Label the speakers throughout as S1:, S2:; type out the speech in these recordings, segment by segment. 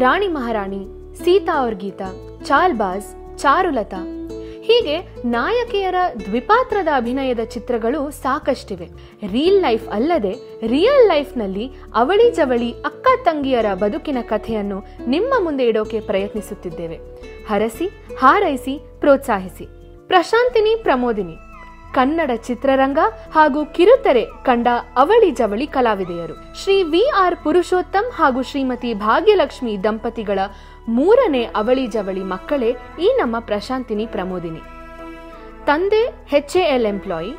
S1: ರಾಣಿ ಮಹಾರಾಣಿ, ಸೀತಾ ಔರ್ ಗೀತಾ, ಚಾಲ್ಬಾಜ್, ಚಾರುಲತಾ ಹೀಗೆ ನಾಯಕಿಯರ ದ್ವಿಪಾತ್ರದ ಅಭಿನಯದ ಚಿತ್ರಗಳು ಸಾಕಷ್ಟಿವೆ. ರಿಯಲ್ ಲೈಫ್ ಅಲ್ಲದೆ ರಿಯಲ್ ಲೈಫ್ನಲ್ಲಿ ಅವಳಿ ಜವಳಿ ಅಕ್ಕ ತಂಗಿಯರ ಬದುಕಿನ ಕಥೆಯನ್ನು ನಿಮ್ಮ ಮುಂದೆ ಇಡೋಕೆ ಪ್ರಯತ್ನಿಸುತ್ತಿದ್ದೇವೆ. ಹರಸಿ, ಹಾರೈಸಿ, ಪ್ರೋತ್ಸಾಹಿಸಿ. ಪ್ರಶಾಂತಿನಿ, ಪ್ರಮೋದಿನಿ ಕನ್ನಡ ಚಿತ್ರರಂಗ ಹಾಗೂ ಕಿರುತೆರೆ ಕಂಡ ಅವಳಿ ಜವಳಿ ಕಲಾವಿದೆಯರು. ಶ್ರೀ ವಿ.ಆರ್. ಪುರುಷೋತ್ತಮ್ ಹಾಗೂ ಶ್ರೀಮತಿ ಭಾಗ್ಯಲಕ್ಷ್ಮಿ ದಂಪತಿಗಳ 3ನೇ ಅವಳಿ ಜವಳಿ ಮಕ್ಕಳೇ ಈ ನಮ್ಮ ಪ್ರಶಾಂತಿನಿ, ಪ್ರಮೋದಿನಿ. ತಂದೆ HAL ಎಂಪ್ಲಾಯಿ,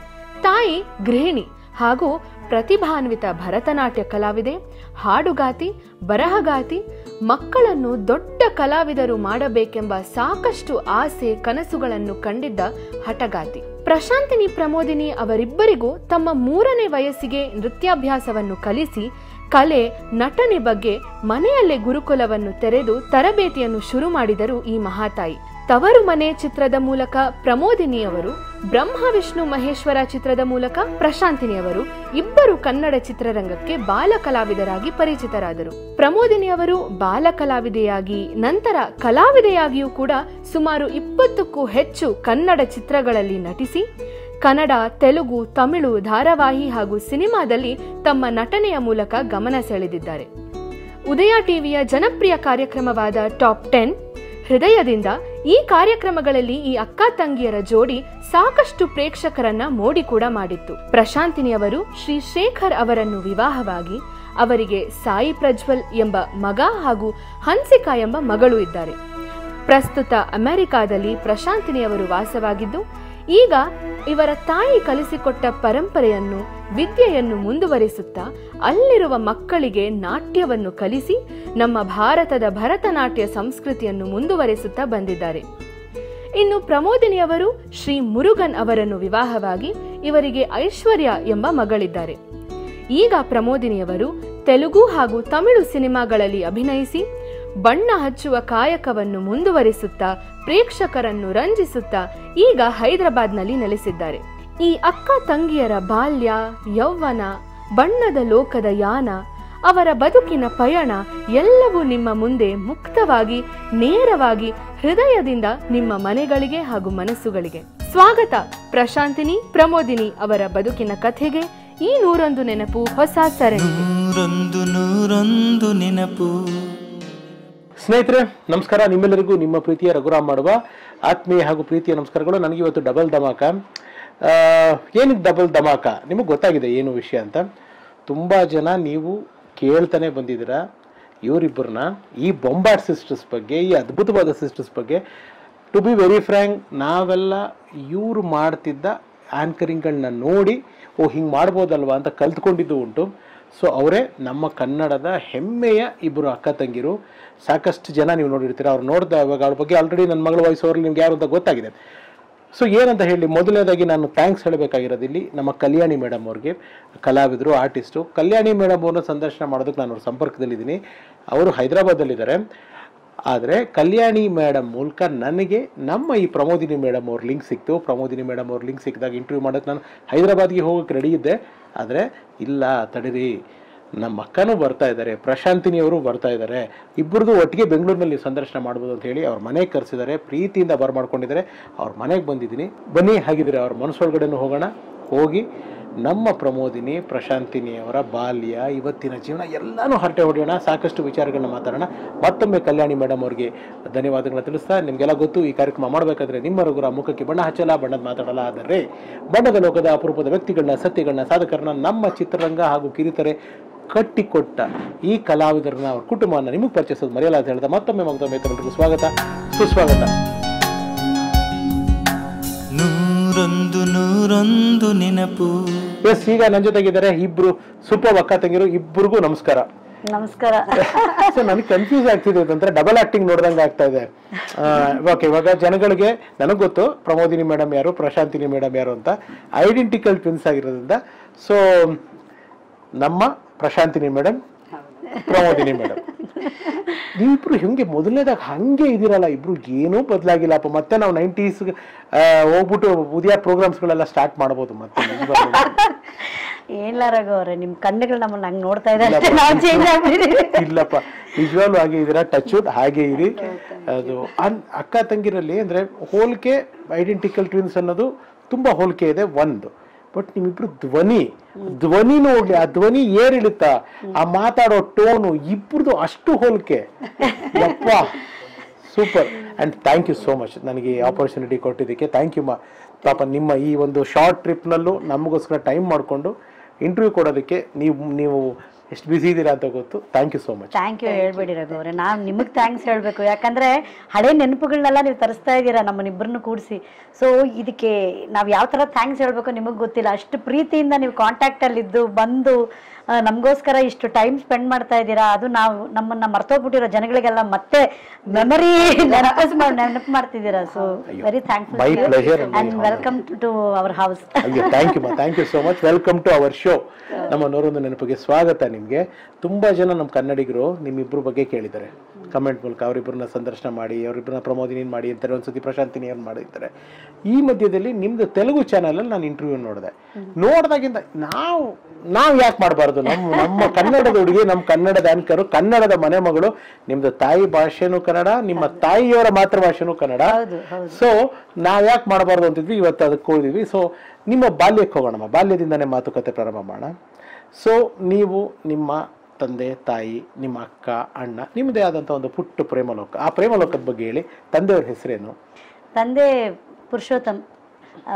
S1: ತಾಯಿ ಗೃಹಿಣಿ ಹಾಗೂ ಪ್ರತಿಭಾನ್ವಿತ ಭರತನಾಟ್ಯ ಕಲಾವಿದೆ, ಹಾಡುಗಾತಿ, ಬರಹಗಾತಿ. ಮಕ್ಕಳನ್ನು ದೊಡ್ಡ ಕಲಾವಿದರು ಮಾಡಬೇಕೆಂಬ ಸಾಕಷ್ಟು ಆಸೆ ಕನಸುಗಳನ್ನು ಕಂಡಿದ್ದ ಹಠಗಾತಿ. ಪ್ರಶಾಂತಿನಿ, ಪ್ರಮೋದಿನಿ ಅವರಿಬ್ಬರಿಗೂ ತಮ್ಮ 3ನೇ ವಯಸ್ಸಿಗೆ ನೃತ್ಯಾಭ್ಯಾಸವನ್ನು ಕಲಿಸಿ ಕಲೆ, ನಟನೆ ಬಗ್ಗೆ ಮನೆಯಲ್ಲೇ ಗುರುಕುಲವನ್ನು ತೆರೆದು ತರಬೇತಿಯನ್ನು ಶುರು ಮಾಡಿದರು ಈ ಮಹಾತಾಯಿ. ತವರು ಮನೆ ಚಿತ್ರದ ಮೂಲಕ ಪ್ರಮೋದಿನಿಯವರು, ಬ್ರಹ್ಮ ವಿಷ್ಣು ಮಹೇಶ್ವರ ಚಿತ್ರದ ಮೂಲಕ ಪ್ರಶಾಂತಿನಿಯವರು ಇಬ್ಬರು ಕನ್ನಡ ಚಿತ್ರರಂಗಕ್ಕೆ ಬಾಲ ಕಲಾವಿದರಾಗಿ ಪರಿಚಿತರಾದರು. ಪ್ರಮೋದಿನಿಯವರು ಬಾಲ ಕಲಾವಿದೆಯಾಗಿ ನಂತರ ಕಲಾವಿದೆಯಾಗಿಯೂ ಕೂಡ ಸುಮಾರು 20ಕ್ಕೂ ಹೆಚ್ಚು ಕನ್ನಡ ಚಿತ್ರಗಳಲ್ಲಿ ನಟಿಸಿ ಕನ್ನಡ, ತೆಲುಗು, ತಮಿಳು ಧಾರಾವಾಹಿ ಹಾಗೂ ಸಿನಿಮಾದಲ್ಲಿ ತಮ್ಮ ನಟನೆಯ ಮೂಲಕ ಗಮನ ಸೆಳೆದಿದ್ದಾರೆ. ಉದಯ ಟಿವಿಯ ಜನಪ್ರಿಯ ಕಾರ್ಯಕ್ರಮವಾದ ಟಾಪ್ 10 ಹೃದಯದಿಂದ ಈ ಕಾರ್ಯಕ್ರಮಗಳಲ್ಲಿ ಈ ಅಕ್ಕ ತಂಗಿಯರ ಜೋಡಿ ಸಾಕಷ್ಟು ಪ್ರೇಕ್ಷಕರನ್ನ ಮೋಡಿ ಕೂಡ ಮಾಡಿತ್ತು. ಪ್ರಶಾಂತಿನಿಯವರು ಶ್ರೀ ಶೇಖರ್ ಅವರನ್ನು ವಿವಾಹವಾಗಿ ಅವರಿಗೆ ಸಾಯಿ ಪ್ರಜ್ವಲ್ ಎಂಬ ಮಗ ಹಾಗೂ ಹನ್ಸಿಕಾ ಎಂಬ ಮಗಳು ಇದ್ದಾರೆ. ಪ್ರಸ್ತುತ ಅಮೆರಿಕಾದಲ್ಲಿ ಪ್ರಶಾಂತಿನಿಯವರು ವಾಸವಾಗಿದ್ದು ಈಗ ಇವರ ತಾಯಿ ಕಲಿಸಿಕೊಟ್ಟ ಪರಂಪರೆಯನ್ನು, ವಿದ್ಯೆಯನ್ನು ಮುಂದುವರಿಸುತ್ತಾ ಅಲ್ಲಿರುವ ಮಕ್ಕಳಿಗೆ ನಾಟ್ಯವನ್ನು ಕಲಿಸಿ ನಮ್ಮ ಭಾರತದ ಭರತನಾಟ್ಯ ಸಂಸ್ಕೃತಿಯನ್ನು ಮುಂದುವರಿಸುತ್ತಾ ಬಂದಿದ್ದಾರೆ. ಇನ್ನು ಪ್ರಮೋದಿನಿಯವರು ಶ್ರೀ ಮುರುಗನ್ ಅವರನ್ನು ವಿವಾಹವಾಗಿ ಇವರಿಗೆ ಐಶ್ವರ್ಯ ಎಂಬ ಮಗಳಿದ್ದಾರೆ. ಈಗ ಪ್ರಮೋದಿನಿಯವರು ತೆಲುಗು ಹಾಗೂ ತಮಿಳು ಸಿನಿಮಾಗಳಲ್ಲಿ ಅಭಿನಯಿಸಿ ಬಣ್ಣ ಹಚ್ಚುವ ಕಾಯಕವನ್ನು ಮುಂದುವರಿಸುತ್ತಾ ಪ್ರೇಕ್ಷಕರನ್ನು ರಂಜಿಸುತ್ತಾ ಈಗ ಹೈದರಾಬಾದ್ನಲ್ಲಿ ನೆಲೆಸಿದ್ದಾರೆ. ಈ ಅಕ್ಕ ತಂಗಿಯರ ಬಾಲ್ಯ, ಯೌವನ, ಬಣ್ಣದ ಲೋಕದ ಯಾನ, ಅವರ ಬದುಕಿನ ಪಯಣ ಎಲ್ಲವೂ ನಿಮ್ಮ ಮುಂದೆ ಮುಕ್ತವಾಗಿ, ನೇರವಾಗಿ, ಹೃದಯದಿಂದ ನಿಮ್ಮ ಮನೆಗಳಿಗೆ ಹಾಗೂ ಮನಸ್ಸುಗಳಿಗೆ. ಸ್ವಾಗತ ಪ್ರಶಾಂತಿನಿ, ಪ್ರಮೋದಿನಿ ಅವರ ಬದುಕಿನ ಕಥೆಗೆ. ಈ 101 ನೆನಪು ಹೊಸ ಸರಣಿ.
S2: 101 ನೆನಪು.
S3: ಸ್ನೇಹಿತರೆ ನಮಸ್ಕಾರ. ನಿಮ್ಮೆಲ್ಲರಿಗೂ ನಿಮ್ಮ ಪ್ರೀತಿಯ ರಘುರಾಮ್ ಮಾಡುವ ಆತ್ಮೀಯ ಹಾಗೂ ಪ್ರೀತಿಯ ನಮಸ್ಕಾರಗಳು. ನನಗೆ ಇವತ್ತು ಡಬಲ್ ಧಮಾಕ. ಏನಿದೆ ಡಬಲ್ ಧಮಾಕ ನಿಮಗೆ ಗೊತ್ತಾಗಿದೆ ಏನು ವಿಷಯ ಅಂತ. ತುಂಬ ಜನ ನೀವು ಕೇಳ್ತಾನೆ ಬಂದಿದ್ದೀರಾ ಇವರಿಬ್ಬರನ್ನ, ಈ ಬೊಂಬಾಟ್ ಸಿಸ್ಟರ್ಸ್ ಬಗ್ಗೆ, ಈ ಅದ್ಭುತವಾದ ಸಿಸ್ಟರ್ಸ್ ಬಗ್ಗೆ. ಟು ಬಿ ವೆರಿ ಫ್ರ್ಯಾಂಕ್, ನಾವೆಲ್ಲ ಇವರು ಮಾಡ್ತಿದ್ದ ಆ್ಯಂಕರಿಂಗ್ಗಳನ್ನ ನೋಡಿ ಹಿಂಗೆ ಮಾಡ್ಬೋದಲ್ವಾ ಅಂತ ಕಲ್ತ್ಕೊಂಡಿದ್ದು ಉಂಟು. ಸೊ ಅವರೇ ನಮ್ಮ ಕನ್ನಡದ ಹೆಮ್ಮೆಯ ಇಬ್ಬರು ಅಕ್ಕ ತಂಗಿರು. ಸಾಕಷ್ಟು ಜನ ನೀವು ನೋಡಿರ್ತೀರ. ಅವ್ರು ನೋಡಿದ ಇವಾಗ ಅವ್ರ ಬಗ್ಗೆ ಆಲ್ರೆಡಿ ನನ್ನ ಮಗಳ ವಯಸ್ಸವ್ರಲ್ಲಿ ನಿಮ್ಗೆ ಯಾರು ಅಂತ ಗೊತ್ತಾಗಿದೆ. ಸೊ ಏನಂತ ಹೇಳಿ, ಮೊದಲನೇದಾಗಿ ನಾನು ಥ್ಯಾಂಕ್ಸ್ ಹೇಳಬೇಕಾಗಿರೋದು ಇಲ್ಲಿ ನಮ್ಮ ಕಲ್ಯಾಣಿ ಮೇಡಮ್ ಅವ್ರಿಗೆ, ಕಲಾವಿದರು, ಆರ್ಟಿಸ್ಟು. ಕಲ್ಯಾಣಿ ಮೇಡಮ್ ಅವ್ರನ್ನ ಸಂದರ್ಶನ ಮಾಡೋದಕ್ಕೆ ನಾನು ಅವ್ರ ಸಂಪರ್ಕದಲ್ಲಿದ್ದೀನಿ. ಅವರು ಹೈದರಾಬಾದಲ್ಲಿದ್ದಾರೆ. ಆದರೆ ಕಲ್ಯಾಣಿ ಮೇಡಮ್ ಮೂಲಕ ನನಗೆ ನಮ್ಮ ಈ ಪ್ರಮೋದಿನಿ ಮೇಡಮ್ ಅವ್ರ ಲಿಂಕ್ ಸಿಕ್ತು. ಪ್ರಮೋದಿನಿ ಮೇಡಮ್ ಅವ್ರ ಲಿಂಕ್ ಸಿಕ್ಕಿದಾಗ ಇಂಟರ್ವ್ಯೂ ಮಾಡೋಕ್ಕೆ ನಾನು ಹೈದರಾಬಾದ್ಗೆ ಹೋಗೋಕ್ಕೆ ರೆಡಿ ಇದ್ದೆ. ಆದರೆ ಇಲ್ಲ ತಡೀರಿ, ನಮ್ಮ ಅಕ್ಕನೂ ಬರ್ತಾ ಇದ್ದಾರೆ, ಪ್ರಶಾಂತಿನಿಯವರು ಬರ್ತಾ ಇದ್ದಾರೆ, ಇಬ್ಬರದು ಒಟ್ಟಿಗೆ ಬೆಂಗಳೂರಿನಲ್ಲಿ ಸಂದರ್ಶನ ಮಾಡ್ಬೋದು ಅಂತ ಹೇಳಿ ಅವ್ರ ಮನೆಗೆ ಕರೆಸಿದ್ದಾರೆ. ಪ್ರೀತಿಯಿಂದ ಬರ್ಮಾಡ್ಕೊಂಡಿದ್ದಾರೆ. ಅವ್ರ ಮನೆಗೆ ಬಂದಿದ್ದೀನಿ. ಬನ್ನಿ, ಹಾಗಿದ್ರೆ ಅವ್ರ ಮನಸ್ಸೊಳಗಡೆನೂ ಹೋಗೋಣ. ಹೋಗಿ ನಮ್ಮ ಪ್ರಮೋದಿನಿ, ಪ್ರಶಾಂತಿನಿಯವರ ಬಾಲ್ಯ, ಇವತ್ತಿನ ಜೀವನ ಎಲ್ಲನೂ ಹರಟೆ ಹೊಡೆಯೋಣ. ಸಾಕಷ್ಟು ವಿಚಾರಗಳನ್ನ ಮಾತಾಡೋಣ. ಮತ್ತೊಮ್ಮೆ ಕಲ್ಯಾಣಿ ಮೇಡಮ್ ಅವ್ರಿಗೆ ಧನ್ಯವಾದಗಳನ್ನ ತಿಳಿಸ್ತಾ, ನಿಮಗೆಲ್ಲ ಗೊತ್ತು ಈ ಕಾರ್ಯಕ್ರಮ ಮಾಡಬೇಕಾದ್ರೆ ನಿಮ್ಮ ರಘುರಾಮ್ ಮುಖಕ್ಕೆ ಬಣ್ಣ ಹಚ್ಚಲ್ಲ, ಬಣ್ಣದ ಮಾತಾಡಲ್ಲ. ಆದರೆ ಬಣ್ಣದ ಲೋಕದ ಅಪರೂಪದ ವ್ಯಕ್ತಿಗಳನ್ನ, ಸತ್ಯಗಳನ್ನ, ಸಾಧಕರನ್ನ ನಮ್ಮ ಚಿತ್ರರಂಗ ಹಾಗೂ ಕಿರುತೆರೆ ಕಟ್ಟಿಕೊಟ್ಟ ಈ ಕಲಾವಿದರನ್ನ, ಅವ್ರ ಕುಟುಂಬನ ನಿಮಗೆ ಪರಿಚಯಿಸೋದು ಮರೆಯಲ್ಲ ಅಂತ ಹೇಳ್ದ ಮತ್ತೊಮ್ಮೆ ತಮ್ಮೆಲ್ಲರಿಗೂ ಸ್ವಾಗತ, ಸುಸ್ವಾಗತ.
S2: 101 ನೆನಪು.
S3: ಎಸ್, ಈಗ ನನ್ನ ಜೊತೆಗಿದ್ದಾರೆ ಇಬ್ರು ಸೂಪರ್ ಅಕ್ಕ ತಂಗಿರು. ಇಬ್ಬರಿಗೂ ನಮಸ್ಕಾರ.
S4: ನಮಸ್ಕಾರ.
S3: ಸೊ ನನಗೆ ಕನ್ಫ್ಯೂಸ್ ಆಗ್ತಿದೆ ಅಂತಂದ್ರೆ ಡಬಲ್ ಆಕ್ಟಿಂಗ್ ನೋಡ್ದಂಗೆ ಆಗ್ತಾ ಇದೆ. ಓಕೆ, ಇವಾಗ ಜನಗಳಿಗೆ ನನಗೆ ಗೊತ್ತು ಪ್ರಮೋದಿನಿ ಮೇಡಮ್ ಯಾರು, ಪ್ರಶಾಂತಿನಿ ಮೇಡಮ್ ಯಾರು ಅಂತ. ಐಡೆಂಟಿಕಲ್ ಟ್ವಿನ್ಸ್ ಆಗಿರೋದ್ರಿಂದ ಸೊ ನಮ್ಮ ಪ್ರಶಾಂತಿನಿ ಮೇಡಮ್, ಪ್ರಮೋದಿನಿ ಮೇಡಮ್, ನೀವಿಬ್ರು ಹಿಂಗೆ ಮೊದಲನೇದಾಗ ಹಂಗೆ ಇದಿರಲ್ಲ, ಇಬ್ರು ಏನೂ ಬದಲಾಗಿಲ್ಲಪ್ಪ. ಮತ್ತೆ ನಾವು 90s ಹೋಗ್ಬಿಟ್ಟು ಉದಯ ಪ್ರೋಗ್ರಾಮ್ಸ್ಗಳೆಲ್ಲ ಸ್ಟಾರ್ಟ್ ಮಾಡ್ಬೋದು ಮತ್ತೆ.
S4: ಏನಿಲ್ಲ ರಘು ಅವ್ರೆ, ನಿಮ್ ಕಣ್ಣುಗಳು ನಮ್ಮನ್ನ ಹಂಗ್ ನೋಡ್ತಾ ಇದ್ದಾರೆ, ನಾವು ಚೇಂಜ್ ಆಗ್ಬಿಟ್ಟಿದೀವಿ.
S3: ಇಲ್ಲಪ್ಪ, ನಿಜವಾಗ್ಲೂ ಹಾಗೆ ಇದೀರಾ, ಟಚ್ ವುಡ್ ಹಾಗೆ ಇರಿ. ಅದು ಅಕ್ಕ ತಂಗಿರಲ್ಲಿ ಅಂದ್ರೆ ಹೋಲಿಕೆ, ಐಡೆಂಟಿಕಲ್ ಟ್ವಿನ್ಸ್ ಅನ್ನೋದು ತುಂಬಾ ಹೋಲಿಕೆ ಇದೆ ಒಂದು. ಬಟ್ ನಿಮ್ಮಿಬ್ರು ಧ್ವನಿನೂ ಹೋಗ್ಲಿ, ಆ ಧ್ವನಿ ಏರಿಳಿತ, ಆ ಮಾತಾಡೋ ಟೋನು, ಇಬ್ರದು ಅಷ್ಟು ಹೋಲಿಕೆ. ಯಪ್ಪ, super. And thank you so much ನನಗೆ ಆಪರ್ಚುನಿಟಿ ಕೊಟ್ಟಿದ್ದಕ್ಕೆ. ಥ್ಯಾಂಕ್ ಯು ಪಾಪ. ನಿಮ್ಮ ಈ ಒಂದು ಶಾರ್ಟ್ ಟ್ರಿಪ್ನಲ್ಲೂ ನಮಗೋಸ್ಕರ ಟೈಮ್ ಮಾಡಿಕೊಂಡು ಇಂಟರ್ವ್ಯೂ ಕೊಡೋದಕ್ಕೆ ನೀವು ಎಷ್ಟು ಬಿಸಿ ಇದ್ದೀರಾ ಅಂತ ಗೊತ್ತು. Thank you so much.
S4: Thank you ಹೇಳ್ಬೇಡಿ ರಘು ಅವರೇ, ನಾನು ನಿಮಗೆ ಥ್ಯಾಂಕ್ಸ್ ಹೇಳಬೇಕು. ಯಾಕಂದರೆ ಹಳೆ ನೆನಪುಗಳನ್ನೆಲ್ಲ ನೀವು ತರಿಸ್ತಾ ಇದ್ದೀರಾ ನಮ್ಮನ್ನಿಬ್ಬರನ್ನು ಕೂಡಿಸಿ. ಸೊ ಇದಕ್ಕೆ ನಾವು ಯಾವ ಥರ ಥ್ಯಾಂಕ್ಸ್ ಹೇಳಬೇಕು ನಿಮಗೆ ಗೊತ್ತಿಲ್ಲ. ಅಷ್ಟು ಪ್ರೀತಿಯಿಂದ ನೀವು ಕಾಂಟ್ಯಾಕ್ಟಲ್ಲಿದ್ದು ಬಂದು ನಮಗೋಸ್ಕರ ಇಷ್ಟು ಟೈಮ್ ಸ್ಪೆಂಡ್ ಮಾಡ್ತಾ ಇದ್ದೀರಾ. ಅದು ನಾವು ನಮ್ಮನ್ನು ಮರ್ತೋಗ್ಬಿಟ್ಟಿರೋ ಜನಗಳಿಗೆಲ್ಲ ಮತ್ತೆ ಮೆಮರಿ ನೆನಪು ಮಾಡ್ತಿದ್ದೀರಾ. So very thankful and welcome to our house.
S3: Thank you so much. Welcome to our show. ನಮ್ಮ 101 ನೆನಪಿಗೆ ಸ್ವಾಗತ. ನಿಮಗೆ ತುಂಬಾ ಜನ ನಮ್ಮ ಕನ್ನಡಿಗರು ನಿಮ್ಮಿಬ್ಬರ ಬಗ್ಗೆ ಕೇಳಿದ್ದಾರೆ ಕಮೆಂಟ್ ಮೂಲಕ. ಅವರಿಬ್ಬರನ್ನ ಸಂದರ್ಶನ ಮಾಡಿ, ಅವರಿಬ್ಬರನ್ನ ಪ್ರಮೋದಿನಿ ಮಾಡಿ ಅಂತಾರೆ, ಒಂದ್ಸತಿ ಪ್ರಶಾಂತಿನಿ ಅವ್ರು ಮಾಡಿರ್ತಾರೆ. ಈ ಮಧ್ಯದಲ್ಲಿ ನಿಮ್ದು ತೆಲುಗು ಚಾನಲ್ ನಾನು ಇಂಟರ್ವ್ಯೂ ನೋಡಿದಾಗಿಂದ ನಾವು ಯಾಕೆ ಮಾಡಬಾರ್ದು? ನಮ್ಮ ಕನ್ನಡದ ಹುಡುಗಿ, ನಮ್ಮ ಕನ್ನಡದ ಆಂಕರು, ಕನ್ನಡದ ಮನೆ ಮಗಳು, ನಿಮ್ದು ತಾಯಿ ಭಾಷೆನೂ ಕನ್ನಡ, ನಿಮ್ಮ ತಾಯಿಯವರ ಮಾತೃಭಾಷೆನೂ ಕನ್ನಡ. ಸೊ ನಾವ್ ಯಾಕೆ ಮಾಡಬಾರ್ದು ಅಂತಿದ್ವಿ, ಇವತ್ತು ಅದಕ್ಕೆ ಹೋಗಿದ್ವಿ. ಸೊ ನಿಮ್ಮ ಬಾಲ್ಯಕ್ಕೆ ಹೋಗೋಣ, ಬಾಲ್ಯದಿಂದನೇ ಮಾತುಕತೆ ಪ್ರಾರಂಭ ಮಾಡೋಣ. ಸೊ ನೀವು ನಿಮ್ಮ ತಂದೆ ತಾಯಿ, ನಿಮ್ಮ ಅಕ್ಕ, ಅಣ್ಣ, ನಿಮ್ಮದೇ ಆದಂಥ ಒಂದು ಪುಟ್ಟ ಪ್ರೇಮಲೋಕ, ಆ ಪ್ರೇಮಲೋಕದ ಬಗ್ಗೆ ಹೇಳಿ. ತಂದೆಯವ್ರ ಹೆಸರೇನು?
S4: ತಂದೆ Purushottam,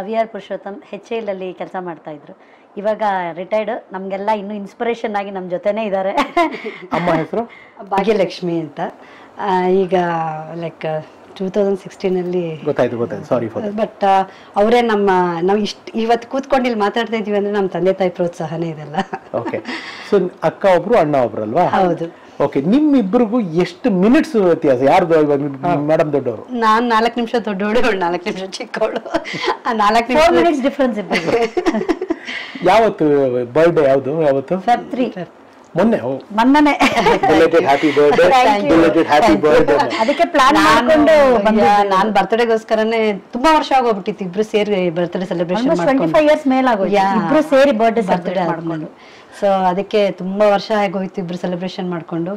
S4: we are Purushottam, HAL ಅಲ್ಲಿ ಕೆಲಸ ಮಾಡ್ತಾ ಇದ್ರು. ಇವಾಗ ರಿಟೈರ್ಡ್. ನಮಗೆಲ್ಲ ಇನ್ನೂ ಇನ್ಸ್ಪಿರೇಷನ್ ಆಗಿ ನಮ್ಮ ಜೊತೆನೇ ಇದ್ದಾರೆ.
S3: ಅಮ್ಮ ಹೆಸರು
S5: ಭಾಗ್ಯಲಕ್ಷ್ಮಿ ಅಂತ. ಈಗ ಲೈಕ್ 2016
S3: ಗೊತ್ತಾಯ್ತು. Sorry for.
S5: ಬಟ್ ಅವರೇ ನಾವು ಇವತ್ತು ಕೂತ್ಕೊಂಡು ಇಲ್ಲಿ ಮಾತಾಡ್ತಾ ಇದೀವಿ ಅಂದ್ರೆ ನಮ್ಮ ತಂದೆ ತಾಯಿ ಪ್ರೋತ್ಸಾಹನೇ ಇದೆಲ್ಲ.
S3: ಓಕೆ. ಸೊ ಅಕ್ಕ ಒಬ್ರು, ಅಣ್ಣ ಒಬ್ರು ಅಲ್ವಾ?
S5: ಹೌದು.
S3: ಓಕೆ. ನಿಮ್ಮಿಬ್ಬರಿಗೂ ಎಷ್ಟು ಮಿನಿಟ್ಸ್ ವ್ಯತ್ಯಾಸ? ಯಾರ್ದು ಮೇಡಮ್ ದೊಡ್ಡವರು?
S5: ನಾನು 4 ನಿಮಿಷ ದೊಡ್ಡವಳು, 4 ನಿಮಿಷ ಚಿಕ್ಕವಳು. 4
S4: ಮಿನಿಟ್ಸ್ ಡಿಫ್ರೆನ್ಸ್ ಇರ್ಬೋದು.
S3: ಯಾವತ್ತು ಬರ್ಡೇ? ಯಾವತ್ತು?
S4: Feb 3.
S3: ಮೊನ್ನೆ. Happy birthday.
S4: ಅದಕ್ಕೆ ಪ್ಲಾನ್ ಮಾಡ್ಕೊಂಡು
S5: ನಾನು ಬರ್ತ್ಡೇಗೋಸ್ಕರನೇ ತುಂಬಾ ವರ್ಷ ಆಗೋಗ್ಬಿಟ್ಟಿತ್ತು. ಇಬ್ರು ಸೇರಿ ಬರ್ತ್ಡೇ ಸೆಲೆಬ್ರೇಷನ್
S4: 25 years ಮೇಲಾಗೋಯ್ತು ಇಬ್ರು ಸೇರಿ ಬರ್ಡೇ ಮಾಡ್ಕೊಂಡು.
S5: ಸೊ ಅದಕ್ಕೆ ತುಂಬಾ ವರ್ಷ ಆಗೋಯ್ತು ಇಬ್ರು ಸೆಲೆಬ್ರೇಷನ್ ಮಾಡ್ಕೊಂಡು.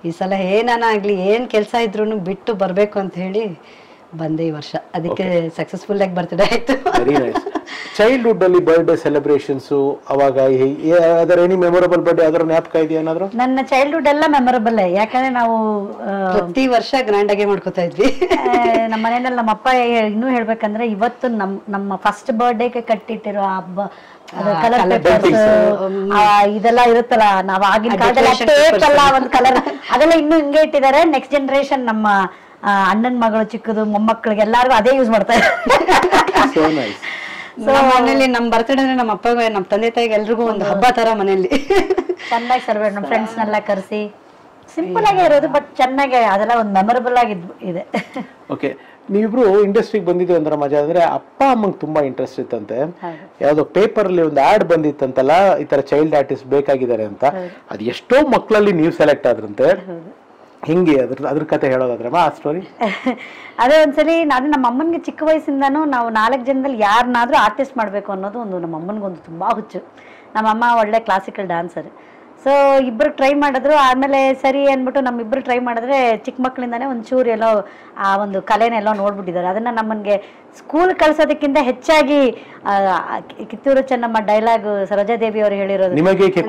S5: ಈ ಸಲ ಏನಾಗ್ಲಿ, ಏನ್ ಕೆಲಸ ಇದ್ರು ಬಿಟ್ಟು ಬರ್ಬೇಕು ಅಂತ ಹೇಳಿ ಬಂದೆ ಈ ವರ್ಷ. ಅದಕ್ಕೆ ಸಕ್ಸಸ್ಫುಲ್ ಆಗಿ ಬರ್ತ್ಡೇ ಆಯ್ತು.
S3: ಚೈಲ್ಡ್ಹುಡ್ ಅಲ್ಲಿ ಬರ್ಡೇ ಸೆಲೆಬ್ರೇಷನ್ಸ್ ಅವಾಗ ಅದರ ಎನಿ ಮೆಮೊರಬಲ್ ಬರ್ಡೇ ಅದರ ಜ್ಞಾಪಕ ಇದೆಯಾ ಏನಾದ್ರು?
S4: ನನ್ನ ಚೈಲ್ಡ್ಹುಡ್ ಎಲ್ಲ ಮೆಮೊರಬಲ್. ಯಾಕಂದ್ರೆ ನಾವು
S5: ಪ್ರತಿ ವರ್ಷ ಗ್ರ್ಯಾಂಡ್ ಆಗಿ ಮಾಡ್ಕೋತಾ ಇದ್ವಿ
S4: ನಮ್ಮ ಮನೆಯಲ್ಲಿ. ನಮ್ಮ ಅಪ್ಪ ಇನ್ನೂ ಹೇಳ್ಬೇಕಂದ್ರೆ ಇವತ್ತು ನಮ್ಮ ಫಸ್ಟ್ ಬರ್ಡೇಗೆ ಕಟ್ಟಿಟ್ಟಿರೋ ಹಬ್ಬ, ಕಲರ್ ಪೇಪರ್ಸ್ ಇದೆಲ್ಲ ಇರುತ್ತಲ್ಲ, ನಾವ್ ಆಗಿನ ಕಾಲದಲ್ಲಿ ಒಂದು ಕಲರ್ ಅದೆಲ್ಲ ಇನ್ನೂ ಹಿಂಗೆ ಇಟ್ಟಿದ್ದಾರೆ. ನೆಕ್ಸ್ಟ್ ಜನರೇಷನ್ ನಮ್ಮ ಅಣ್ಣನ ಮಗಳು ಚಿಕ್ಕದು ಮೊಮ್ಮಕ್ಕಳಿಗೆ ಎಲ್ಲಾರ್ಗು ಅದೇ ಯೂಸ್ ಮಾಡ್ತಾ ಇದ್ದಾರೆ.
S5: ಮನೇಲಿ ನಮ್ ಬರ್ತ್ಡೇ ಅಂದ್ರೆ ನಮ್ಮ ಅಪ್ಪ, ನಮ್ಮ ತಂದೆ ತಾಯಿಗೆ ಎಲ್ರಿಗೂ ಒಂದು ಹಬ್ಬ ತರ ಮನೆಯಲ್ಲಿ
S4: ಚೆನ್ನಾಗಿ ಸೆಲೆಬ್ರೇಟ್. ನಮ್ಮ ಫ್ರೆಂಡ್ಸ್ನೆಲ್ಲ ಕರೆಸಿ ಸಿಂಪಲ್ ಆಗೇ ಇರೋದು, ಬಟ್ ಚೆನ್ನಾಗಿ ಅದೆಲ್ಲ ಒಂದು ಮೆಮೊರಬಲ್ ಆಗಿ ಇದೆ.
S3: ಓಕೆ. ನೀವಿಬ್ರು ಇಂಡಸ್ಟ್ರಿಗೆ ಬಂದಿದ್ದು ಅಂದ್ರೆ ಮಜಾ ಅಂದ್ರೆ ಅಪ್ಪ ಅಮ್ಮಂಗೆ ತುಂಬಾ ಇಂಟ್ರೆಸ್ಟ್ ಇತ್ತಂತೆ. ಯಾವ್ದೋ ಪೇಪರ್ ಅಲ್ಲಿ ಒಂದು ಆಡ್ ಬಂದಿತ್ತಂತಲ್ಲ, ಈ ತರ ಚೈಲ್ಡ್ ಆರ್ಟಿಸ್ಟ್ ಬೇಕಾಗಿದ್ದಾರೆ ಅಂತ. ಅದು ಎಷ್ಟೋ ಮಕ್ಕಳಲ್ಲಿ ನೀವು ಸೆಲೆಕ್ಟ್ ಆದ್ರಂತೆ. ಹಿಂಗೆ ಅದ್ರ ಕತೆ ಹೇಳೋದಾದ್ರೆ ಆ ಸ್ಟೋರಿ.
S4: ಅದೇ ಒಂದ್ಸಲಿ ನಮ್ಮ ಅಮ್ಮನಿಗೆ ಚಿಕ್ಕ ವಯಸ್ಸಿಂದಾನು ನಾವು 4 ಜನದಲ್ಲಿ ಯಾರನ್ನಾದ್ರೂ ಆರ್ಟಿಸ್ಟ್ ಮಾಡ್ಬೇಕು ಅನ್ನೋದು ಒಂದು ನಮ್ಮ ಅಮ್ಮನಿಗೊಂದು ತುಂಬಾ ಹುಚ್ಚು. ನಮ್ಮಮ್ಮ ಒಳ್ಳೆ ಕ್ಲಾಸಿಕಲ್ ಡ್ಯಾನ್ಸರ್. ಸೊ ಇಬ್ಬರು ಟ್ರೈ ಮಾಡಿದ್ರು. ಆಮೇಲೆ ಸರಿ ಅಂದ್ಬಿಟ್ಟು ನಮ್ಮಿಬ್ಬರು ಟ್ರೈ ಮಾಡಿದ್ರೆ ಚಿಕ್ಕ ಮಕ್ಕಳಿಂದಾನೇ ಒಂಚೂರು ಎಲ್ಲೋ ಆ ಒಂದು ಕಲೆನೆಲ್ಲೋ ನೋಡ್ಬಿಟ್ಟಿದ್ದಾರೆ. ಅದನ್ನ ನಮ್ಮನ್ಗೆ ಸ್ಕೂಲ್ ಕಳ್ಸೋದಕ್ಕಿಂತ ಹೆಚ್ಚಾಗಿ ಕಿತ್ತೂರು ಚೆನ್ನಮ್ಮ ಡೈಲಾಗ್ ಸರೋಜಾದೇವಿ ಅವರು ಹೇಳಿರೋದು, ನಿಮಗೆ ಏಕೆ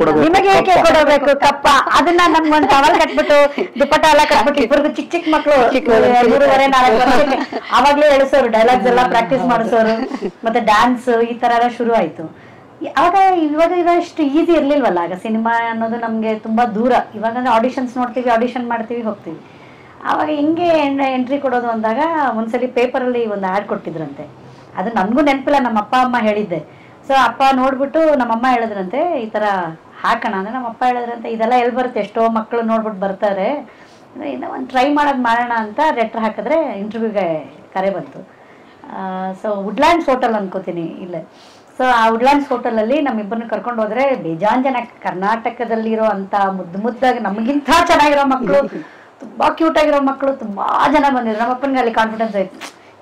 S4: ಕೊಡಬೇಕು ಕಪ್ಪ, ಅದನ್ನ ನಮ್ಗೊಂದು ಟವಲ್ ಕಟ್ಬಿಟ್ಟು ದುಪ್ಪಟ್ಟ ಎಲ್ಲ ಕಟ್ಬಿಟ್ಟು ಇಬ್ಬರಿಗೂ ಚಿಕ್ಕ ಚಿಕ್ಕ ಮಕ್ಕಳು 3-4 ವರ್ಷಕ್ಕೆ ಅವಾಗ್ಲೇ ಹೇಳಿಸೋರು, ಡೈಲಾಗ್ಸ್ ಎಲ್ಲ ಪ್ರಾಕ್ಟೀಸ್ ಮಾಡಿಸೋರು. ಮತ್ತೆ ಡ್ಯಾನ್ಸ್ ಈ ತರ ಎಲ್ಲ ಶುರು ಆಯ್ತು. ಇವಾಗ ಇಷ್ಟು ಈಸಿ ಇರ್ಲಿಲ್ವಲ್ಲ. ಆಗ ಸಿನಿಮಾ ಅನ್ನೋದು ನಮ್ಗೆ ತುಂಬಾ ದೂರ. ಇವಾಗ ಆಡಿಷನ್ಸ್ ನೋಡ್ತೀವಿ, ಆಡಿಷನ್ ಮಾಡ್ತೀವಿ, ಹೋಗ್ತೀವಿ. ಆವಾಗ ಹಿಂಗೆ ಎಂಟ್ರಿ ಕೊಡೋದು ಅಂದಾಗ ಒಂದ್ಸಲಿ ಪೇಪರಲ್ಲಿ ಒಂದು ಆ್ಯಡ್ ಕೊಟ್ಟಿದ್ರಂತೆ. ಅದು ನನ್ಗೂ ನೆನಪಿಲ್ಲ, ನಮ್ಮ ಅಪ್ಪ ಅಮ್ಮ ಹೇಳಿದ್ದೆ. ಸೊ ಅಪ್ಪ ನೋಡ್ಬಿಟ್ಟು ನಮ್ಮಮ್ಮ ಹೇಳಿದ್ರಂತೆ ಈ ತರ ಹಾಕೋಣ ಅಂದ್ರೆ, ನಮ್ಮ ಅಪ್ಪ ಹೇಳಿದ್ರಂತೆ ಇದೆಲ್ಲ ಎಲ್ಲಿ ಬರುತ್ತೆ, ಎಷ್ಟೋ ಮಕ್ಕಳು ನೋಡ್ಬಿಟ್ಟು ಬರ್ತಾರೆ, ಇನ್ನು ಒಂದು ಟ್ರೈ ಮಾಡೋಣ ಅಂತ ಲೆಟ್ರ್ ಹಾಕಿದ್ರೆ ಇಂಟರ್ವ್ಯೂಗೆ ಕರೆ ಬಂತು. ಸೊ ವುಡ್ಲ್ಯಾಂಡ್ಸ್ ಹೋಟೆಲ್ ಅನ್ಕೋತೀನಿ ಇಲ್ಲೇ. ಸೊ ಆ ವುಡ್ಲ್ಯಾಂಡ್ಸ್ ಹೋಟೆಲಲ್ಲಿ ನಮ್ಮಿಬ್ಬರನ್ನ ಕರ್ಕೊಂಡು ಹೋದ್ರೆ ಬೇಜಾನ್ ಜನ ಕರ್ನಾಟಕದಲ್ಲಿರೋ ಅಂತ ಮುದ್ದಾಗಿ ನಮಗಿಂತ ಚೆನ್ನಾಗಿರೋ ಮಕ್ಕಳು, ತುಂಬಾ ಕ್ಯೂಟ್ ಆಗಿರೋ ಮಕ್ಕಳು ತುಂಬಾ ಜನ ಬಂದಿದ್ರು. ನಮ್ಮಪ್ಪನಿಗೆ ಅಲ್ಲಿ ಕಾನ್ಫಿಡೆನ್ಸ್ ಆಯ್ತು,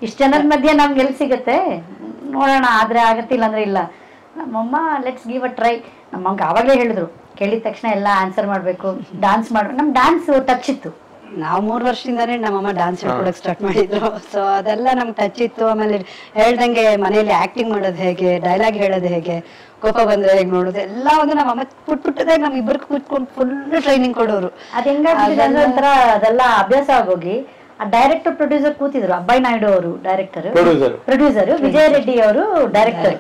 S4: ಇಷ್ಟು ಜನದ ಮಧ್ಯೆ ನಮ್ಗೆ ಎಲ್ಲಿ ಸಿಗುತ್ತೆ ನೋಡೋಣ, ಆದ್ರೆ ಆಗತ್ತಿಲ್ಲ ಅಂದ್ರೆ ಇಲ್ಲ. ನಮ್ಮಮ್ಮ ಲೆಟ್ಸ್ ಗಿವ್ ಅ ಟ್ರೈ. ನಮ್ಮಂಗೆ ಆವಾಗಲೇ ಹೇಳಿದ್ರು, ಕೇಳಿದ ತಕ್ಷಣ ಎಲ್ಲ ಆನ್ಸರ್ ಮಾಡಬೇಕು, ಡಾನ್ಸ್ ಮಾಡ್ಬೇಕು. ನಮ್ ಡಾನ್ಸ್ ಟಚ್ ಇತ್ತು.
S5: ನಾವು 3 ವರ್ಷದಿಂದಾನೇ ನಮ್ಮಮ್ಮ ಡಾನ್ಸ್ ಹೇಳ್ಕೊಡಕ್ ಸ್ಟಾರ್ಟ್ ಮಾಡಿದ್ರು. ಸೊ ಅದೆಲ್ಲ ನಮ್ಗೆ ಟಚ್ ಇತ್ತು. ಆಮೇಲೆ ಹೇಳ್ದಂಗೆ ಮನೇಲಿ ಆಕ್ಟಿಂಗ್ ಮಾಡೋದು ಹೇಗೆ, ಡೈಲಾಗ್ ಹೇಳೋದು ಹೇಗೆ, ಕೋಪ ಬಂದ್ರೆ ಹೇಗೆ ನೋಡೋದು ಎಲ್ಲ ಒಂದು ನಮ್ಮಮ್ಮ ಪುಟ್ಟದಾಗ ನಮ್ ಇಬ್ಬರು ಕೂತ್ಕೊಂಡು ಫುಲ್ ಟ್ರೈನಿಂಗ್ ಕೊಡೋರು.
S4: ಅದ್ ಹೆಂಗಾಗ್ತಿದೆ ಅಂದ್ರೆ ಒಂಥರ ಅದೆಲ್ಲ ಅಭ್ಯಾಸ ಆಗೋಗಿ ಆ ಡೈರೆಕ್ಟರ್ ಪ್ರೊಡ್ಯೂಸರ್ ಕೂತಿದ್ರು. ಅಬ್ಬಾಯಿ ನಾಯ್ಡು ಅವರು ಡೈರೆಕ್ಟರ್, ಪ್ರೊಡ್ಯೂಸರ್ ವಿಜಯ ರೆಡ್ಡಿ ಅವರು ಡೈರೆಕ್ಟರ್.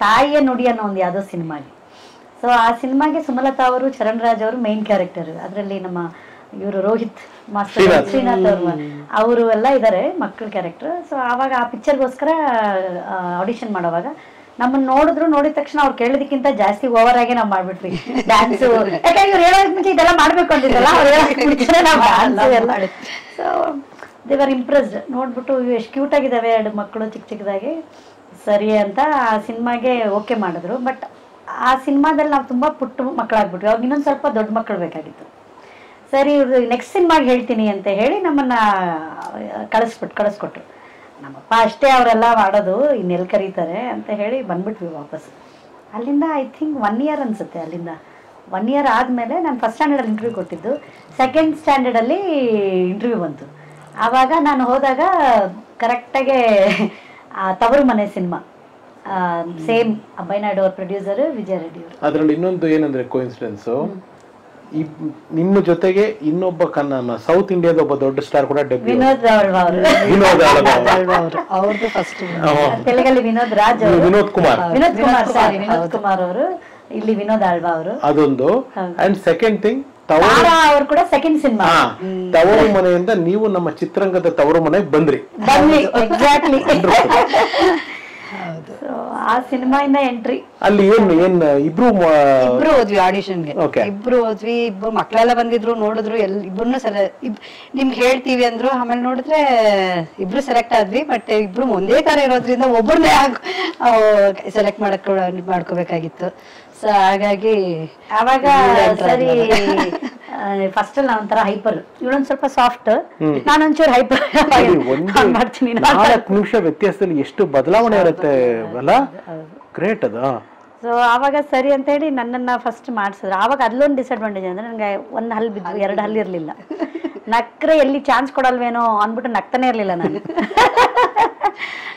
S4: ತಾಯಿಯ ನುಡಿ ಅನ್ನೋ ಒಂದು ಯಾವ್ದೋ ಸಿನಿಮಾಗೆ. ಸೊ ಆ ಸಿನಿಮಾಗೆ ಸುಮಲತಾ ಅವರು, ಚರಣ್ ರಾಜ್ ಅವರು ಮೈನ್ ಕ್ಯಾರೆಕ್ಟರ್. ಅದರಲ್ಲಿ ನಮ್ಮ ಇವರು ರೋಹಿತ್ ಮಾಸ್ಟರ್, ಶ್ರೀನಾಥ್ ಅವರು ಎಲ್ಲ ಇದ್ದಾರೆ ಮಕ್ಕಳ ಕ್ಯಾರೆಕ್ಟರ್. ಸೊ ಆವಾಗ ಆ ಪಿಕ್ಚರ್ಗೋಸ್ಕರ ಆಡಿಷನ್ ಮಾಡೋವಾಗ ನಮ್ಮನ್ನ ನೋಡಿದ್ರು. ನೋಡಿದ ತಕ್ಷಣ ಅವ್ರು ಕೇಳೋದಕ್ಕಿಂತ ಜಾಸ್ತಿ ಓವರ್ ಆಗಿ ನಾವ್ ಮಾಡ್ಬಿಟ್ವಿ ಡ್ಯಾನ್ಸ್. ಯಾಕಂದ್ರೆ ಇವ್ರು ಹೇಳೋದಕ್ಕೆ ಮುಂಚೆ ಇದೆಲ್ಲ ಮಾಡ್ಬೇಕು ಅಂತಿದ್ದಲ್ಲ, ಅವ್ರು ಹೇಳೋದಕ್ಕೆ ಸೊ ದೇ ವರ್ ಇಂಪ್ರೆಸ್ಡ್. ನೋಡ್ಬಿಟ್ಟು ಎಷ್ಟು ಕ್ಯೂಟ್ ಆಗಿದ್ದಾವೆ 2 ಮಕ್ಕಳು ಚಿಕ್ಕ ಚಿಕ್ಕದಾಗಿ, ಸರಿ ಅಂತ ಆ ಸಿನಿಮಾಗೆ ಓಕೆ ಮಾಡಿದ್ರು. ಬಟ್ ಆ ಸಿನಿಮಾದಲ್ಲಿ ನಾವು ತುಂಬಾ ಪುಟ್ಟ ಮಕ್ಕಳಾಗ್ಬಿಟ್ವಿ. ಅವಾಗ ಇನ್ನೊಂದು ಸ್ವಲ್ಪ ದೊಡ್ಡ ಮಕ್ಕಳು ಬೇಕಾಗಿತ್ತು. ಸರಿ ಇವ್ರು ನೆಕ್ಸ್ಟ್ ಸಿನಿಮಾಗೆ ಹೇಳ್ತೀನಿ ಅಂತ ಹೇಳಿ ನಮ್ಮನ್ನ ಕಳಿಸ್ಕೊಟ್ರು. ನಮ್ಮಪ್ಪ ಅಷ್ಟೇ ಅವರೆಲ್ಲ ಮಾಡೋದು, ಇನ್ನೆಲ್ಲಿ ಕರೀತಾರೆ ಅಂತ ಹೇಳಿ ಬಂದ್ಬಿಟ್ವಿ ವಾಪಸ್. ಅಲ್ಲಿಂದ ಐ ಥಿಂಕ್ 1 year ಅನ್ಸುತ್ತೆ. ಅಲ್ಲಿಂದ 1 year ಆದಮೇಲೆ ನಾನು ಫಸ್ಟ್ ಸ್ಟ್ಯಾಂಡರ್ಡಲ್ಲಿ ಇಂಟರ್ವ್ಯೂ ಕೊಟ್ಟಿದ್ದು. ಸೆಕೆಂಡ್ ಸ್ಟ್ಯಾಂಡರ್ಡಲ್ಲಿ ಇಂಟರ್ವ್ಯೂ ಬಂತು. ಆವಾಗ ನಾನು ಹೋದಾಗ ಕರೆಕ್ಟಾಗೆ ತವರು ಮನೆ ಸಿನಿಮಾ, ಸೇಮ್ ಅಬ್ಬಾಯಿ ನಾಯ್ಡು ಅವ್ರ ಪ್ರೊಡ್ಯೂಸರ್, ವಿಜಯ ರೆಡ್ಡಿ ಅವರು.
S3: ಅದರಲ್ಲಿ ಇನ್ನೊಂದು ಏನಂದ್ರೆ ಕೋಇನ್ಸಿಡೆನ್ಸು, ನಿಮ್ಮ ಜೊತೆಗೆ ಇನ್ನೊಬ್ಬ ಸೌತ್ ಇಂಡಿಯಾದ ಒಬ್ಬ ದೊಡ್ಡ ಸ್ಟಾರ್ ಕೂಡ
S4: ವಿನೋದ್ ಆಳ್ವಾ ಅವರು.
S5: ಅವ್ರದ್ದು ಫಸ್ಟ್
S4: ತೆಲುಗಲ್ಲಿ ವಿನೋದ್ ರಾಜ್ ಅವರು,
S3: ವಿನೋದ್
S4: ಕುಮಾರ್ ಅವರು, ಇಲ್ಲಿ ವಿನೋದ್ ಆಳ್ವಾ ಅವರು.
S3: ಅದೊಂದು. ಅಂಡ್ ಸೆಕೆಂಡ್ ಥಿಂಗ್,
S4: ಅವರು ಕೂಡ ಸೆಕೆಂಡ್ ಸಿನಿಮಾ
S3: ತವರು ಮನೆಯಿಂದ ನೀವು ನಮ್ಮ ಚಿತ್ರರಂಗದ ತವರು ಮನೆಗೆ ಬಂದ್ರಿ.
S4: ಎಕ್ಸಾಕ್ಟ್ಲಿ. ಆ ಸಿನಿಮಾ ಇಂದ ಎಂಟ್ರಿ.
S3: ಅಲ್ಲಿ ಏನ್ ಇಬ್ರು
S5: ಹೋದ್ವಿ ಆಡಿಷನ್ಗೆ. ಇಬ್ರು ಹೋದ್ವಿ, ಇಬ್ರು ಮಕ್ಳೆಲ್ಲ ಬಂದಿದ್ರು, ನೋಡಿದ್ರು, ಇಬ್ರು ನಿಮ್ಗೆ ಹೇಳ್ತೀವಿ ಅಂದ್ರು. ಆಮೇಲೆ ನೋಡಿದ್ರೆ ಇಬ್ರು ಸೆಲೆಕ್ಟ್ ಆದ್ವಿ. ಬಟ್ ಇಬ್ರು ಒಂದೇ ತರ ಇರೋದ್ರಿಂದ ಒಬ್ಬರನ್ನೇ ಸೆಲೆಕ್ಟ್ ಮಾಡ್ಕೋಬೇಕಾಗಿತ್ತು. ಸೊ ಹಾಗಾಗಿ
S4: ಅವಾಗ ಸರಿ ಫಸ್ಟ್ ಅಲ್ಲಿ ನಾನೊಂಥರ ಹೈಪರ್, ಇವಳೊಂದ್ ಸ್ವಲ್ಪ ಸಾಫ್ಟ್, ನಾನೊಂಚೂರು ಹೈಪರ್ ಮಾಡ್ತೀನಿ.
S3: 4 ನಿಮಿಷ ವ್ಯತ್ಯಾಸದಲ್ಲಿ ಎಷ್ಟು ಬದಲಾವಣೆ ಇರುತ್ತೆ ಅಲ್ಲ, ಗ್ರೇಟ್ ಅದ.
S4: ಸೊ ಆವಾಗ ಸರಿ ಅಂತ ಹೇಳಿ ನನ್ನನ್ನ ಫಸ್ಟ್ ಮಾಡಿಸಿದ್ರು. ಆವಾಗ ಅಲ್ಲೊಂದು ಡಿಸ್ಅಡ್ವಾಂಟೇಜ್ ಅಂದ್ರೆ ನನಗೆ 1 ಹಲ್ ಬಿದ್ದು 2 ಹಲ್ ಇರ್ಲಿಲ್ಲ. ನಕ್ರೆ ಎಲ್ಲಿ ಚಾನ್ಸ್ ಕೊಡಲ್ವೇನೋ ಅಂದ್ಬಿಟ್ಟು ನಗ್ತಾನೆ ಇರ್ಲಿಲ್ಲ ನಾನು.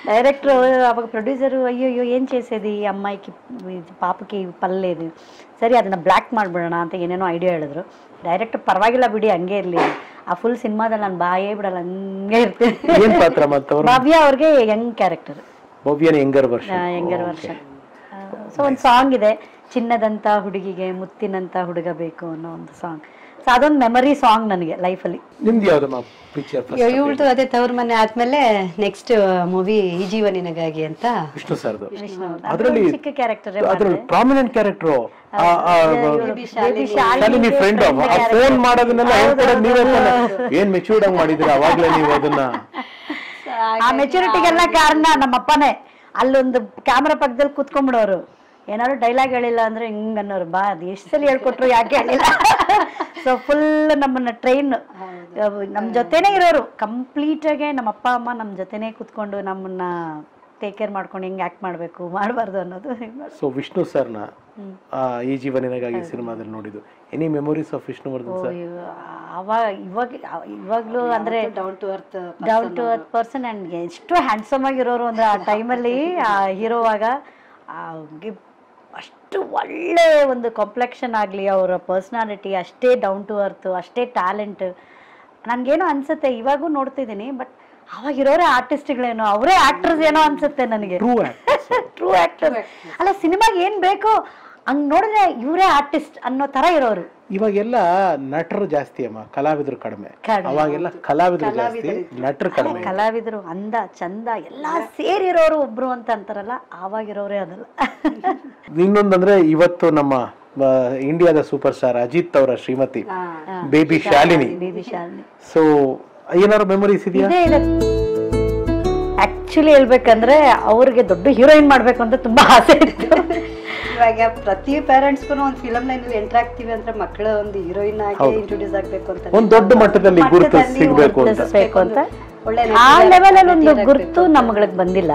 S4: డైరెక్టర్ అప్పుడు ప్రొడ్యూసర్ అయ్యో ఏం చేసేది ఈ అమ్మాయికి పాపకి పర్లేదు ಸರಿ ಅದನ್ನ ಬ್ಲ್ಯಾಕ್ ಮಾಡ್ಬಿಡೋಣ ಅಂತ ಏನೇನೋ ಐಡಿಯಾ ಹೇಳಿದ್ರು. ಡೈರೆಕ್ಟರ್ ಪರವಾಗಿಲ್ಲ ಬಿಡಿ ಹಂಗೆ ಇರಲಿ, ಆ ಫುಲ್ ಸಿನಿಮಾದಲ್ಲಿ ನಾನು ಬಾಯೇ ಬಿಡಲ್ಲ ಹಂಗೆ ಇರ್ತೀನಿ. ಭವ್ಯ ಅವ್ರಿಗೆ Young character, younger version. So ಒಂದು ಸಾಂಗ್ ಇದೆ, ಚಿನ್ನದಂತ ಹುಡುಗಿಗೆ ಮುತ್ತಿನಂತ ಹುಡುಗ ಬೇಕು ಅನ್ನೋ ಒಂದು ಸಾಂಗ್. ಸೊ ಅದೊಂದು ಮೆಮರಿ ಸಾಂಗ್ ನನಗೆ ಲೈಫಲ್ಲಿ.
S5: ಇವಳ್ದು ಅದೇ ತವ್ರ ಮನೆ ಆದ್ಮೇಲೆ ನೆಕ್ಸ್ಟ್ ಮೂವಿ ಈ ಜೀವ ನಿನಗಾಗಿ ಅಂತ
S3: ವಿಷ್ಣು ಸರ್ದು
S4: ಚಿಕ್ಕ character,
S3: prominent character. Shalini friend phone ಮಾಡೋದನ್ನೆಲ್ಲ ಏನ್ ಮೆಚೂರ್ಡ್ ಆಗಿ ಮಾಡಿದ್ರಿ ಅವಾಗ್ಲೇ ನೀವು ಅದನ್ನ.
S4: ಆ ಮೆಚೂರಿಟಿಗೆಲ್ಲ ಕಾರಣ ನಮ್ಮಪ್ಪನೇ. ಅಲ್ಲೊಂದು ಕ್ಯಾಮ್ರಾ ಪಕ್ಕದಲ್ಲಿ ಕೂತ್ಕೊಂಡ್ಬಿಡೋರು, ಏನಾದ್ರು ಡೈಲಾಗ್ ಹೇಳಿಲ್ಲ ಅಂದ್ರೆ ಹಿಂಗ್ ಅನ್ನೋರು, ಬಾ ಅದು ಎಷ್ಟು ಸಲ ಹೇಳ್ಕೊಟ್ರು ಯಾಕೆ ಹೇಳಿಲ್ಲ. ಸೊ ಫುಲ್ ನಮ್ಮನ್ನ ಟ್ರೈನ್ ನಮ್ ಜೊತೆನೆ ಇರೋರು ಕಂಪ್ಲೀಟ್ ಆಗಿ. ನಮ್ಮ ಅಪ್ಪ ಅಮ್ಮ ನಮ್ ಜೊತೆನೆ ಕೂತ್ಕೊಂಡು ನಮ್ಮನ್ನ ಟೇಕ್ ಕೇರ್ ಮಾಡ್ಕೊಂಡು ಹೆಂಗ್ ಆಕ್ಟ್ ಮಾಡ್ಬೇಕು ಮಾಡಬಾರ್ದು ಅನ್ನೋದು.
S3: ಸೊ ವಿಷ್ಣು ಸರ್ನ ಈ ಜೀವ ನಿನಗಾಗಿ ಸಿನಿಮಾದಲ್ಲಿ ನೋಡಿದ್ದು, any memories of Vishnuvardhan sir?
S4: ಇವಾಗ್ಲೂ ಅಂದ್ರೆ down to earth person and ಎಷ್ಟು ಹ್ಯಾಂಡ್ಸಮ್ ಆಗಿರೋರು ಅಂದ್ರೆ ಆ ಟೈಮಲ್ಲಿ ಆ ಹೀರೋವಾಗ ಅಷ್ಟು ಒಳ್ಳೆ ಒಂದು ಕಾಂಪ್ಲೆಕ್ಷನ್ ಆಗಲಿ, ಅವರ ಪರ್ಸ್ನಾಲಿಟಿ ಅಷ್ಟೇ ಡೌನ್ ಟು ಅರ್ತ್, ಅಷ್ಟೇ ಟ್ಯಾಲೆಂಟ್. ನನಗೇನೋ ಅನ್ಸುತ್ತೆ ಇವಾಗೂ ನೋಡ್ತಿದ್ದೀನಿ, ಬಟ್ ಅವಾಗಿರೋರೇ ಆರ್ಟಿಸ್ಟ್ಗಳೇನೋ, ಅವರೇ ಆಕ್ಟರ್ಸ್ ಏನೋ ಅನ್ಸುತ್ತೆ ನನಗೆ. ಟ್ರೂ ಆಕ್ಟರ್ ಅಲ್ಲ, ಸಿನಿಮಾಗೆ ಏನ್ ಬೇಕು ಹಂಗ್ ನೋಡಿದ್ರೆ ಇವರೇ ಆರ್ಟಿಸ್ಟ್ ಅನ್ನೋ ತರ ಇರೋರು.
S3: ಇವಾಗೆಲ್ಲ ನಟರು ಜಾಸ್ತಿ ಅಮ್ಮ, ಕಲಾವಿದರು ಕಡಿಮೆ. ಅವಾಗೆಲ್ಲ ಕಲಾವಿದರು ಜಾಸ್ತಿ, ನಟರು ಕಡಿಮೆ.
S4: ಕಲಾವಿದರು ಅಂದ ಚಂದ ಎಲ್ಲಾ ಸೇರಿರೋರು ಒಬ್ರು ಅಂತ ಅಂತಾರಲ್ಲ, ಆವಾಗಿರೋರೇ ಅದಲ್ಲ.
S3: ಇನ್ನೊಂದಂದ್ರೆ ಇವತ್ತು ನಮ್ಮ ಇಂಡಿಯಾದ ಸೂಪರ್ ಸ್ಟಾರ್ ಅಜಿತ್ ಅವರ ಶ್ರೀಮತಿ ಬೇಬಿ ಶಾಲಿನಿ. ಸೊ ಏನಾದ್ರು ಮೆಮೊರೀಸ್ ಇದೆಯಾ?
S4: ಆಕ್ಚುಲಿ ಹೇಳ್ಬೇಕಂದ್ರೆ ಅವ್ರಿಗೆ ದೊಡ್ಡ ಹೀರೋಯಿನ್ ಮಾಡ್ಬೇಕು ಅಂತ ತುಂಬಾ ಆಸೆ ಇತ್ತು.
S5: ಇವಾಗ ಪ್ರತಿ ಪೇರೆಂಟ್ಸ್ಗೂ ಒಂದು ಫಿಲಂ ಲೈನ್ ಅಲ್ಲಿ ಎಂಟರ್ ಆಗ್ತೀವಿ ಅಂದ್ರೆ ಮಕ್ಕಳು ಒಂದು ಹೀರೋಯಿನ್ ಆಗಿ ಇಂಟ್ರೊಡ್ಯೂಸ್ ಆಗ್ಬೇಕು ಅಂತ,
S3: ಒಂದು ದೊಡ್ಡ ಮಟ್ಟದಲ್ಲಿ ಗುರುತು ಸಿಗಬೇಕು ಅಂತ,
S4: ಒಳ್ಳೆ ಆ ಲೆವೆಲ್ ಅಲ್ಲಿ ಒಂದು ಗುರುತು ನಮ್ಗಳಿಗೆ ಬಂದಿಲ್ಲ.